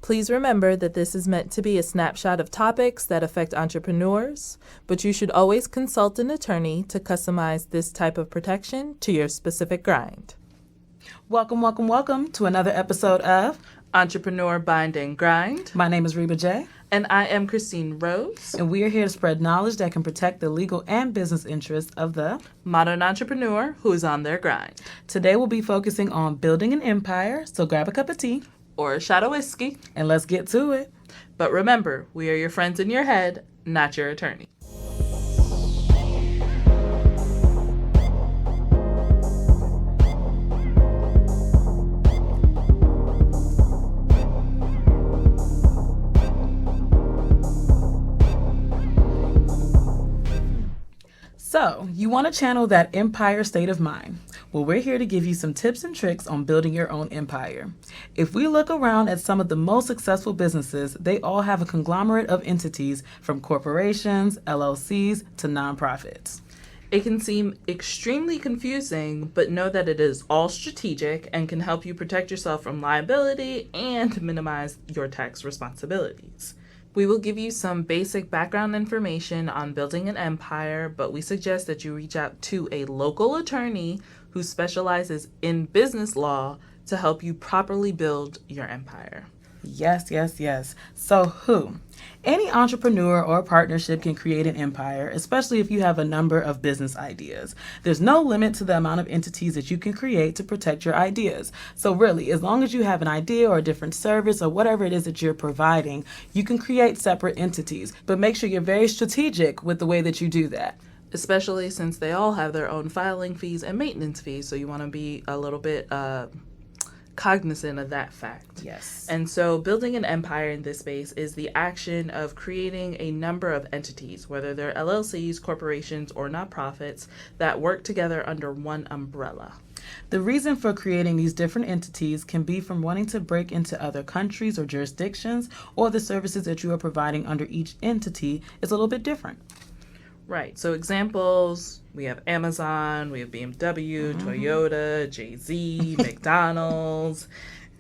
Please remember that this is meant to be a snapshot of topics that affect entrepreneurs, but you should always consult an attorney to customize this type of protection to your specific grind. Welcome to another episode of Entrepreneur Bind and Grind. My name is Reba J. And I am Christine Rose. And we are here to spread knowledge that can protect the legal and business interests of the modern entrepreneur who is on their grind. Today we'll be focusing on building an empire, so grab a cup of tea. Or a shot of whiskey. And let's get to it. But remember, we are your friends in your head, not your attorney. So, you want to channel that empire state of mind? Well, we're here to give you some tips and tricks on building your own empire. If we look around at some of the most successful businesses, they all have a conglomerate of entities from corporations, LLCs, to nonprofits. It can seem extremely confusing, but know that it is all strategic and can help you protect yourself from liability and minimize your tax responsibilities. We will give you some basic background information on building an empire, but we suggest that you reach out to a local attorney who specializes in business law to help you properly build your empire. Yes. So who? Any entrepreneur or partnership can create an empire, especially if you have a number of business ideas. There's no limit to the amount of entities that you can create to protect your ideas. So really, as long as you have an idea or a different service or whatever it is that you're providing, you can create separate entities. But make sure you're very strategic with the way that you do that. Especially since they all have their own filing fees and maintenance fees, so you want to be a little bit cognizant of that fact. Yes. And so building an empire in this space is the action of creating a number of entities, whether they're LLCs, corporations, or nonprofits, that work together under one umbrella. The reason for creating these different entities can be from wanting to break into other countries or jurisdictions, or the services that you are providing under each entity is a little bit different. Right. So examples, we have Amazon, we have BMW, Toyota, Jay-Z, McDonald's.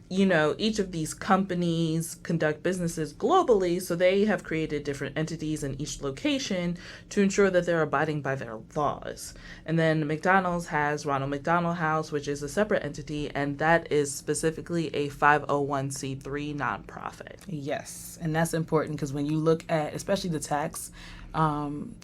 You know, each of these companies conduct businesses globally, so they have created different entities in each location to ensure that they're abiding by their laws. And then McDonald's has Ronald McDonald House, which is a separate entity, and that is specifically a 501c3 nonprofit. Yes, and that's important because when you look at, especially the tax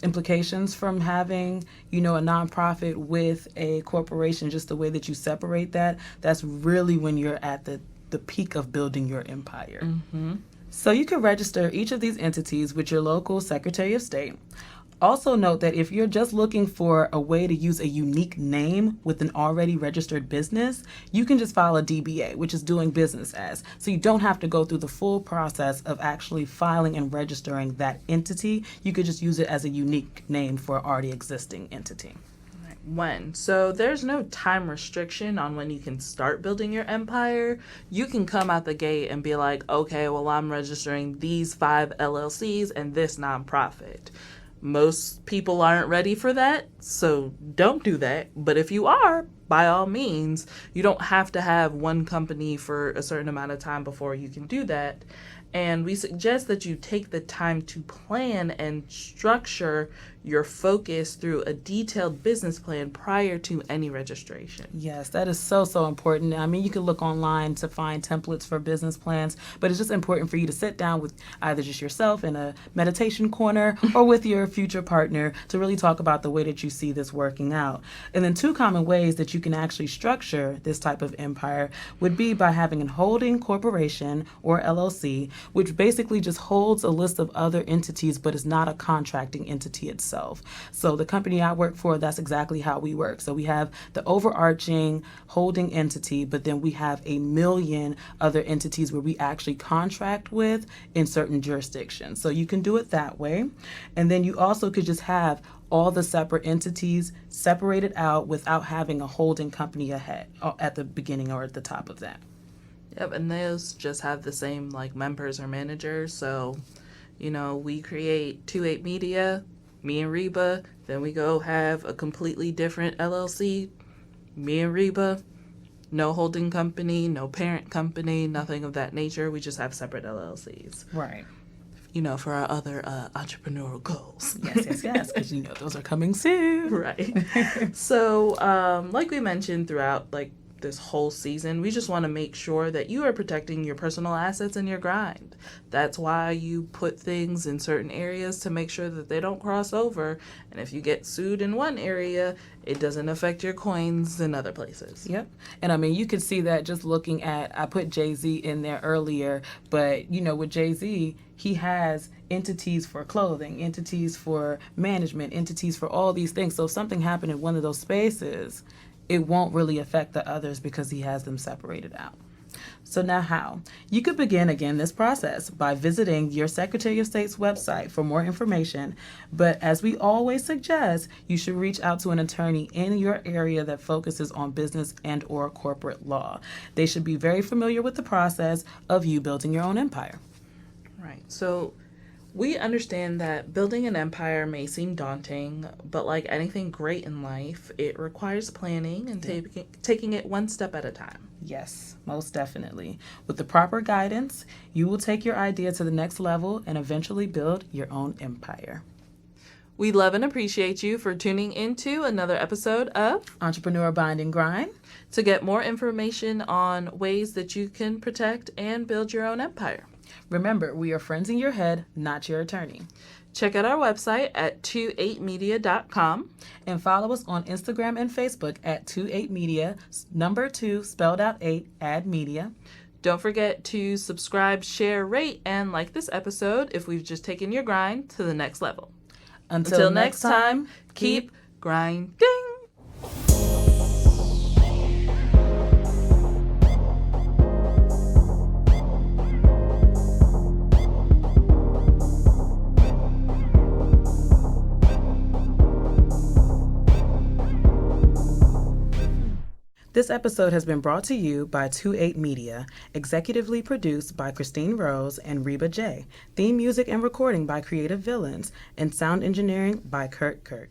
implications from having, a nonprofit with a corporation, just the way that you separate that, that's really when you're at the peak of building your empire. Mm-hmm. So you can register each of these entities with your local Secretary of State. Also note that if you're just looking for a way to use a unique name with an already registered business, you can just file a DBA, which is doing business as. So you don't have to go through the full process of actually filing and registering that entity. You could just use it as a unique name for an already existing entity. When? So there's no time restriction on when you can start building your empire. You can come out the gate and be like, okay, well, I'm registering these 5 LLCs and this nonprofit. Most people aren't ready for that, so don't do that. But if you are, by all means, you don't have to have one company for a certain amount of time before you can do that. And we suggest that you take the time to plan and structure your focus through a detailed business plan prior to any registration. Yes, that is so important. I mean, you can look online to find templates for business plans, but it's just important for you to sit down with either just yourself in a meditation corner or with your future partner to really talk about the way that you see this working out. And then 2 common ways that you can actually structure this type of empire would be by having a holding corporation or LLC, which basically just holds a list of other entities but is not a contracting entity itself. So the company I work for, that's exactly how we work. So we have the overarching holding entity, but then we have a million other entities where we actually contract with in certain jurisdictions. So you can do it that way. And then you also could just have all the separate entities separated out without having a holding company ahead at the beginning or at the top of that. Yep, and those just have the same members or managers. So, we create 28 Media, me and Reba, then we go have a completely different LLC, me and Reba, No holding company, no parent company, nothing of that nature. We just have separate LLCs. Right. For our other entrepreneurial goals. Yes, because those are coming soon. Right. So, like we mentioned throughout this whole season, we just want to make sure that you are protecting your personal assets and your grind. That's why you put things in certain areas to make sure that they don't cross over. And if you get sued in one area, it doesn't affect your coins in other places. Yep. And you could see that just looking at, I put Jay-Z in there earlier, but with Jay-Z, he has entities for clothing, entities for management, entities for all these things. So if something happened in one of those spaces, it won't really affect the others because he has them separated out. So now how? You could begin again this process by visiting your Secretary of State's website for more information, but as we always suggest, you should reach out to an attorney in your area that focuses on business and or corporate law. They should be very familiar with the process of you building your own empire. Right. So we understand that building an empire may seem daunting, but like anything great in life, it requires planning and taking it one step at a time. Yes, most definitely. With the proper guidance, you will take your idea to the next level and eventually build your own empire. We love and appreciate you for tuning into another episode of Entrepreneur Bind and Grind. To get more information on ways that you can protect and build your own empire. Remember, we are friends in your head, not your attorney. Check out our website at 28media.com. And follow us on Instagram and Facebook at 28media, number 2 spelled out 8, add media. Don't forget to subscribe, share, rate, and like this episode if we've just taken your grind to the next level. Until next time, keep grinding. This episode has been brought to you by 28 Media, executively produced by Christine Rose and Reba J. Theme music and recording by Creative Villains, and sound engineering by Kurt.